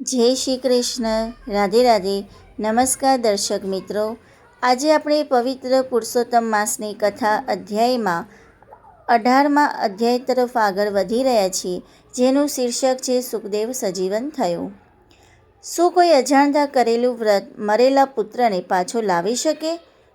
જય શ્રી કૃષ્ણ. રાધે રાધે. નમસ્કાર દર્શક મિત્રો. આજે આપણે પવિત્ર પુરુષોત્તમ માસની કથા અધ્યાયમાં 18મા અધ્યાય તરફ આગળ વધી રહ્યા છીએ, જેનું શીર્ષક છે સુખદેવ સજીવન થયો. શું કોઈ અજાણતા કરેલું વ્રત મરેલા પુત્રને પાછો લાવી શકે?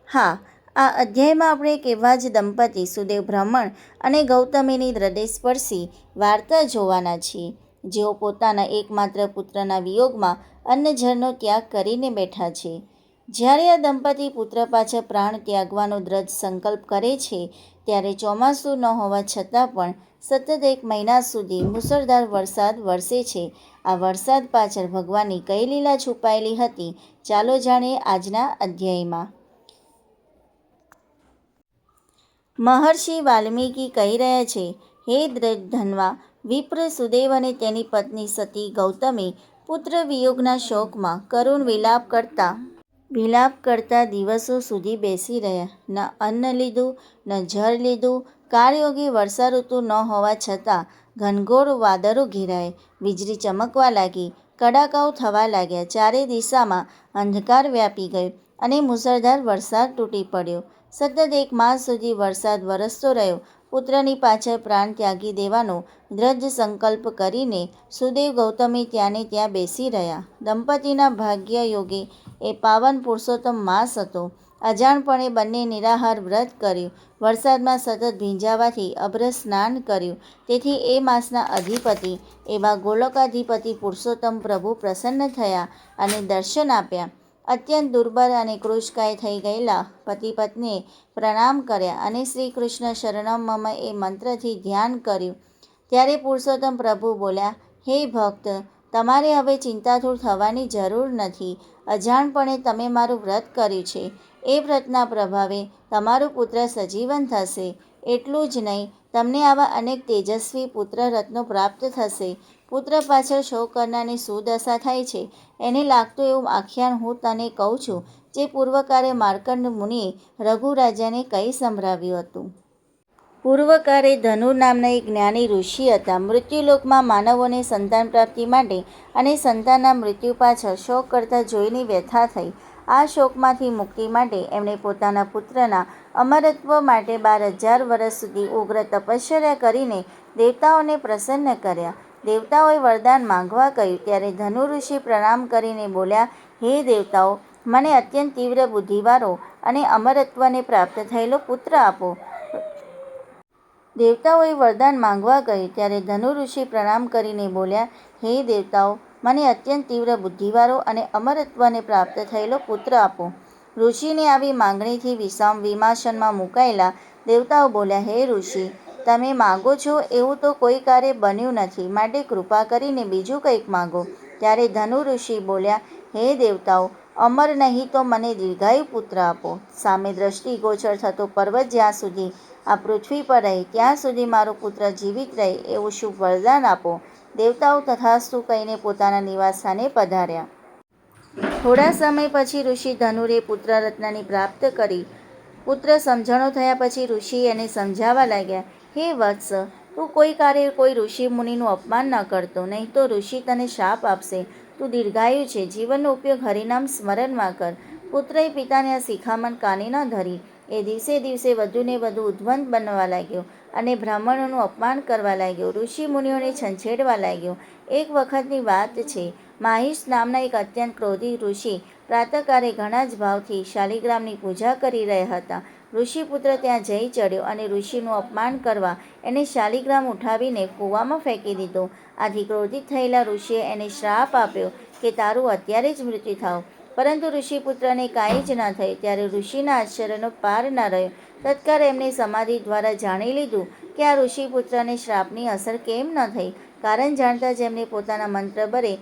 હા, આ અધ્યાયમાં આપણે એક એવા જ દંપતી સુદેવ બ્રાહ્મણ અને ગૌતમીની હૃદયસ્પર્શી વાર્તા જોવાના છીએ, જેઓ પોતાના એકમાત્ર પુત્રના વિયોગમાં અન્નજળનો ત્યાગ કરીને બેઠા છે. જ્યારે આ દંપતી પુત્ર પાછળ પ્રાણ ત્યાગવાનો દ્રઢ સંકલ્પ કરે છે, ત્યારે ચોમાસું ન હોવા છતાં પણ સતત 1 મહિના સુધી મુશળધાર વરસાદ વરસે છે. આ વરસાદ પાછળ ભગવાનની કઈ લીલા છુપાયેલી હતી, ચાલો જાણીએ આજના અધ્યાયમાં. મહર્ષિ વાલ્મીકી કહી રહ્યા છે, હે ધનવા વિપ્ર સુદેવ અને તેની પત્ની સતી ગૌતમી પુત્ર વિયોગના શોકમાં કરુણ વિલાપ કરતા દિવસો સુધી બેસી રહ્યા. ન અન્ન લીધું, ન જળ લીધું. કાળયોગી વર્ષા ઋતુ ન હોવા છતાં ઘનઘોર વાદળો ઘેરાયા, વીજળી ચમકવા લાગી, કડાકાઓ થવા લાગ્યા, ચારે દિશામાં અંધકાર વ્યાપી ગયો અને મુશળધાર વરસાદ તૂટી પડ્યો. સતત 1 માસ સુધી વરસાદ વરસતો રહ્યો. પુત્રની પાછળ પ્રાણ ત્યાગી દેવાનો દ્રઢ સંકલ્પ કરીને સુદેવ ગૌતમી ત્યાંને ત્યાં બેસી રહ્યા. દંપતીના ભાગ્ય યોગે એ પાવન પુરુષોત્તમ માસ હતો. અજાણપણે બંને નિરાહાર વ્રત કર્યું. વરસાદમાં સતત ભીંજાવાથી અભ્ર સ્નાન કર્યું. તેથી એ માસના અધિપતિ એવા ગોલોકાધિપતિ પુરુષોત્તમ પ્રભુ પ્રસન્ન થયા અને દર્શન આપ્યા. અત્યંત દુર્બળ અને કૃશકાય થઈ ગયેલા પતિ પત્નીએ પ્રણામ કર્યા અને શ્રી કૃષ્ણ શરણમ મમ એ મંત્રથી ધ્યાન કર્યું. ત્યારે પુરુષોત્તમ પ્રભુ બોલ્યા, હે ભક્ત, તમારે હવે ચિંતાતુર થવાની જરૂર નથી. અજાણપણે તમે મારું વ્રત કર્યું છે. એ વ્રતના પ્રભાવે તમારું પુત્ર સજીવન થશે. એટલું જ નહીં, તમને આવા અનેક તેજસ્વી પુત્ર રત્નો પ્રાપ્ત થશે. પુત્ર પાછળ શોક કરનારની શું દશા થાય છે, એને લાગતું એવું આખ્યાન હું તને કહું છું, જે પૂર્વકાળે માર્કંડ મુનિએ રઘુ રાજાને કહી સંભળાવ્યું હતું. પૂર્વકાળે ધનુ નામના એક જ્ઞાની ઋષિ હતા. મૃત્યુલોકમાં માનવોને સંતાન પ્રાપ્તિ માટે અને સંતાનના મૃત્યુ પાછળ શોક કરતા જોઈને વ્યથા થઈ. આ શોકમાંથી મુક્તિ માટે એમણે પોતાના પુત્રના અમરત્વ માટે 12,000 વર્ષ સુધી ઉગ્ર તપશ્ચર્યા કરીને દેવતાઓને પ્રસન્ન કર્યા. દેવતાઓએ વરદાન માંગવા કહ્યું, ત્યારે ધનુ ઋષિ પ્રણામ કરીને બોલ્યા, હે દેવતાઓ, મને અત્યંત તીવ્ર બુદ્ધિવાળો અને અમરત્વને પ્રાપ્ત થયેલો પુત્ર આપો. દેવતાઓએ વરદાન માંગવા કહ્યું, ત્યારે ધનુ ઋષિ પ્રણામ કરીને બોલ્યા, હે દેવતાઓ, મને અત્યંત તીવ્ર બુદ્ધિવાળો અને અમરત્વને પ્રાપ્ત થયેલો પુત્ર આપો. ઋષિની આવી માંગણીથી વિમાસનમાં મુકાયેલા દેવતાઓ બોલ્યા, હે ઋષિ, તમે માગો છો એવું તો કોઈ કાર્ય બન્યું નથી, માટે કૃપા કરીને બીજું કંઈક માગો. ત્યારે ધનુ ઋષિ બોલ્યા, હે દેવતાઓ, અમર નહીં તો મને દીર્ઘાયુ પુત્ર આપો. સામે દ્રષ્ટિગોચર થતો પર્વત જ્યાં સુધી આ પૃથ્વી પર રહે ત્યાં સુધી મારો પુત્ર જીવિત રહે એવું શુભ વરદાન આપો. દેવતાઓ તથાસ્તુ કહીને પોતાના નિવાસસ્થાને પધાર્યા. થોડા સમય પછી ઋષિ ધનુરે પુત્ર રત્નની પ્રાપ્ત કરી. પુત્ર સમજણો થયા પછી ઋષિ એને સમજાવવા લાગ્યા, હે વત્સ, તું કોઈ કાર્ય કોઈ ઋષિ મુનિનું અપમાન ન કરતો, નહીં તો ઋષિ તને શાપ આપશે. તું દીર્ઘાયુ છે, જીવનનો ઉપયોગ હરિનામ સ્મરણમાં કર. પુત્રએ પિતાની આ શિખામણ કાને ન ધરી. એ દિવસે દિવસે વધુને વધુ ઉદ્ધત બનવા લાગ્યો અને બ્રાહ્મણોનું અપમાન કરવા લાગ્યો. ઋષિ મુનિઓને છંછેડવા લાગ્યો. એક વખતની વાત છે, માહિષ્ઠ નામના એક અત્યંત ક્રોધી ઋષિ પ્રાતઃકાળે ઘણા જ ભાવથી શાલિગ્રામની પૂજા કરી રહ્યા હતા. ઋષિપુત્ર ત્યાં જઈ ચડ્યો અને ઋષિનું અપમાન કરવા એને શાલિગ્રામ ઉઠાવીને કૂવામાં ફેંકી દીધો. આથી ક્રોધિત થયેલા ઋષિએ એને શ્રાપ આપ્યો કે તારું અત્યારે જ મૃત્યુ થાવ. પરંતુ ઋષિપુત્રને કાંઈ જ ન થયું. ત્યારે ઋષિના આશ્ચર્યનો પાર ન રહ્યો. તત્કાળ એમણે સમાધિ દ્વારા જાણી લીધું કે આ ઋષિપુત્રને શ્રાપની અસર કેમ ન થઈ. કારણ જાણતા જ એમણે પોતાના મંત્ર બળે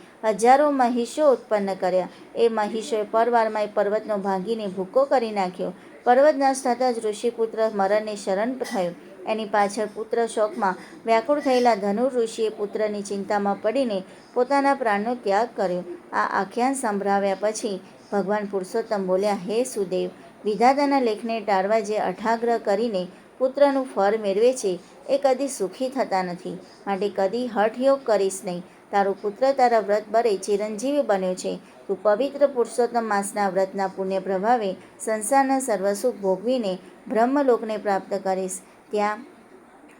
હજારો મહિષો ઉત્પન્ન કર્યા. એ મહિષોએ પરવારમાં એ પર્વતનો ભાંગીને ભૂક્કો કરી નાખ્યો. પર્વત નષ્ટ થતાં જ ઋષિપુત્ર મરણને શરણ થયો. એની પાછળ પુત્ર શોકમાં વ્યાકુળ થયેલા ધનુ ઋષિએ પુત્રની ચિંતામાં પડીને પોતાના પ્રાણનો ત્યાગ કર્યો. આ આખ્યાન સંભળાવ્યા પછી ભગવાન પુરુષોત્તમ બોલ્યા, હે સુદેવ, વિધાતાના લેખને ટાળવા જે અઠાગ્રહ કરીને પુત્રનું ફળ મેળવે છે એ કદી સુખી થતા નથી. માટે કદી હઠયોગ કરીશ નહીં. તારો પુત્ર તારા વ્રત બળે ચિરંજીવી બન્યો છે. તું પવિત્ર પુરુષોત્તમ માસના વ્રતના પુણ્ય પ્રભાવે સંસારના સર્વ સુખ ભોગવીને બ્રહ્મલોકને પ્રાપ્ત કરીશ. ત્યાં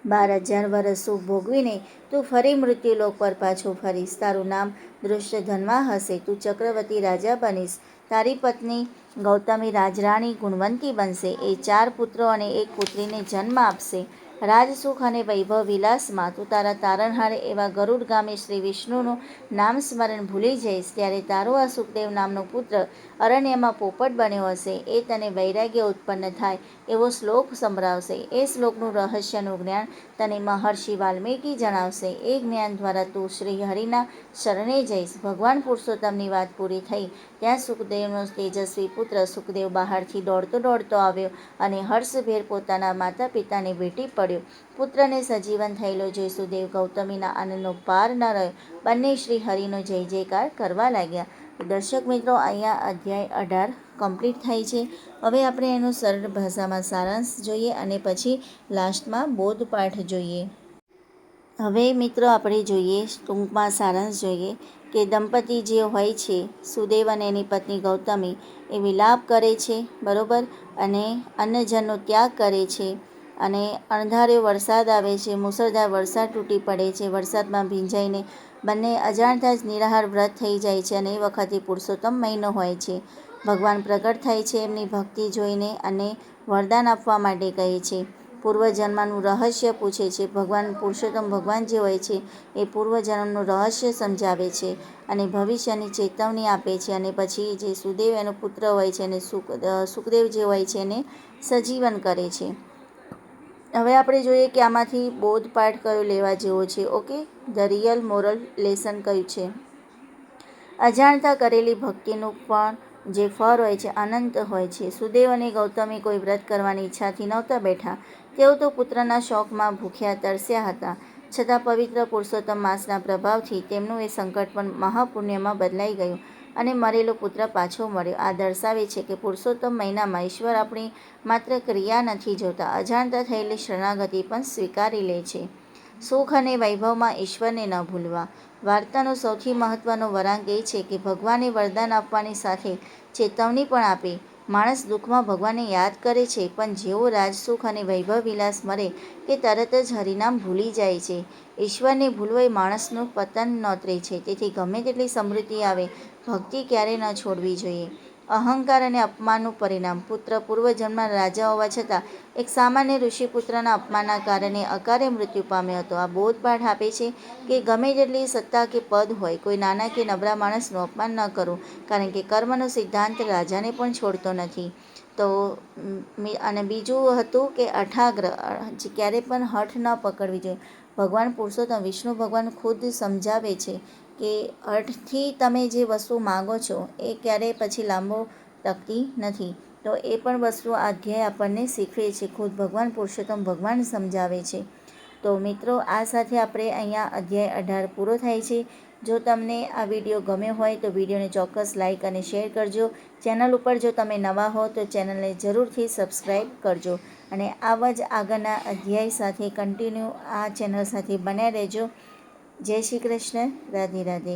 12,000 વર્ષ સુખ ભોગવીને તું ફરી મૃત્યુલોક પર પાછો ફરીશ. તારું નામ દૃષ્ટધન્વા હશે. તું ચક્રવર્તી રાજા બનીશ. તારી પત્ની ગૌતમી રાજરાણી ગુણવંતી બનશે. એ 4 પુત્રો અને 1 પુત્રીને જન્મ આપશે. રાજસુખ અને વૈભવ વિલાસમાં તું તારા તારણહાર એવા ગરુડગામી શ્રી વિષ્ણુનું નામ સ્મરણ ભૂલી જઈશ. ત્યારે તારો આ સુખદેવ નામનો પુત્ર અરણ્યમાં પોપટ બન્યો હશે. એ તને વૈરાગ્ય ઉત્પન્ન થાય એવો શ્લોક સંભળાવશે. એ શ્લોકનું રહસ્યનું જ્ઞાન તને મહર્ષિ વાલ્મીકી જણાવશે. એ જ્ઞાન દ્વારા તું શ્રી હરિના શરણે જઈશ. ભગવાન પુરુષોત્તમની વાત પૂરી થઈ ત્યાં સુખદેવનો તેજસ્વી પુત્ર સુખદેવ બહારથી દોડતો આવ્યો અને હર્ષભેર પોતાના માતા પિતાને ભેટી પડ્યો. પુત્રને સજીવન થયેલો જોઈ સુદેવ ગૌતમીના આનંદનો પાર ન રહ્યો. બંને શ્રી હરિનો જય જયકાર કરવા લાગ્યા. દર્શક મિત્રો, અહીંયા અધ્યાય 18 કમ્પ્લીટ થાય છે. હવે આપણે એનો સરળ ભાષામાં સારાંશ જોઈએ અને પછી લાસ્ટમાં બોધપાઠ જોઈએ. હવે મિત્રો આપણે જોઈએ, ટૂંકમાં સારાંશ જોઈએ કે દંપતી જે હોય છે સુદેવ અને એની પત્ની ગૌતમી એ વિલાપ કરે છે, બરાબર, અને અન્નજનનો ત્યાગ કરે છે અને અણધાર્યો વરસાદ આવે છે. મુસળધાર વરસાદ તૂટી પડે છે. વરસાદમાં ભીંજાઈને બંને અજાણતા જ નિરાહાર વ્રત થઈ જાય છે અને એ વખતે પુરુષોત્તમ મહિનો હોય છે. ભગવાન પ્રગટ થાય છે એમની ભક્તિ જોઈને અને વરદાન આપવા માટે કહે છે. પૂર્વજન્મનું રહસ્ય પૂછે છે. ભગવાન પુરુષોત્તમ ભગવાન જે હોય છે એ પૂર્વજન્મનું રહસ્ય સમજાવે છે અને ભવિષ્યની ચેતવણી આપે છે. અને પછી જે સુદેવ એનો પુત્ર હોય છે અને સુખદેવ જે હોય છે એને સજીવન કરે છે. હવે આપણે જોઈએ કે આમાંથી બોધપાઠ કયો લેવા જેવો છે. Okay, the real moral lesson કયું છે? અજાણતા કરેલી ભક્તિનું પણ જે ફળ હોય છે અનંત હોય છે. સુદેવ અને ગૌતમી કોઈ વ્રત કરવાની ઈચ્છાથી નહોતા બેઠા. તેઓ તો પુત્રના શોકમાં ભૂખ્યા તરસ્યા હતા. છતાં પવિત્ર પુરુષોત્તમ માસના પ્રભાવથી તેમનું એ સંકટ પણ મહાપુણ્યમાં બદલાઈ ગયું અને મરેલો પુત્ર પાછો મળ્યો. આ દર્શાવે છે કે પુરુષોત્તમ મહિનામાં ઈશ્વર આપણી માત્ર ક્રિયા નથી જોતા, અજાણતા થયેલી શરણાગતિ પણ સ્વીકારી લે છે. સુખ અને વૈભવમાં ઈશ્વરને ન ભૂલવા. વાર્તાનો સૌથી મહત્વનો વળાંક એ છે કે ભગવાને વરદાન આપવાની સાથે ચેતવણી પણ આપી. માણસ દુઃખમાં ભગવાનને યાદ કરે છે, પણ જેવો રાજસુખ અને વૈભવ વિલાસ મળે કે તરત જ હરિનામ ભૂલી જાય છે. ઈશ્વરને ભૂલવો એ માણસનું પતન નોતરે છે. તેથી ગમે તેટલી સમૃદ્ધિ આવે, ભક્તિ ક્યારેય ન છોડવી જોઈએ. અહંકાર અને અપમાનનું પરિણામ. પુત્ર પૂર્વજન્મના રાજા હોવા છતાં એક સામાન્ય ઋષિપુત્રના અપમાનના કારણે અકાળે મૃત્યુ પામ્યો હતો. આ બોધપાઠ આપે છે કે ગમે તેટલી સત્તા કે પદ હોય, કોઈ નાના કે નબળા માણસનું અપમાન ન કરવું, કારણ કે કર્મનો સિદ્ધાંત રાજાને પણ છોડતો નથી. તો અને બીજું હતું કે અઠાગ્ર, ક્યારેય પણ હઠ ન પકડવી જોઈએ. ભગવાન પુરુષોત્તમ વિષ્ણુ ભગવાન ખુદ સમજાવે છે કે હઠથી તમે જે વસ્તુ માગો છો એ ક્યારેય પછી લાંબો ટકતી નથી. તો એ પણ વસ્તુ આ અધ્યાય આપણને શીખવે છે. ખુદ ભગવાન પુરુષોત્તમ ભગવાન સમજાવે છે. તો મિત્રો, આ સાથે આપણે અહીંયા અધ્યાય 18 પૂરો થાય છે. જો તમને આ વિડીયો ગમ્યો હોય તો વિડીયોને ચોક્કસ લાઇક અને શેર કરજો. ચેનલ ઉપર જો તમે નવા હો તો ચેનલને જરૂરથી સબસ્ક્રાઈબ કરજો અને આવા જ આગળના અધ્યાય સાથે કન્ટિન્યુ આ ચેનલ સાથે બન્યા રહેજો. જય શ્રી કૃષ્ણ. રાધે રાધે.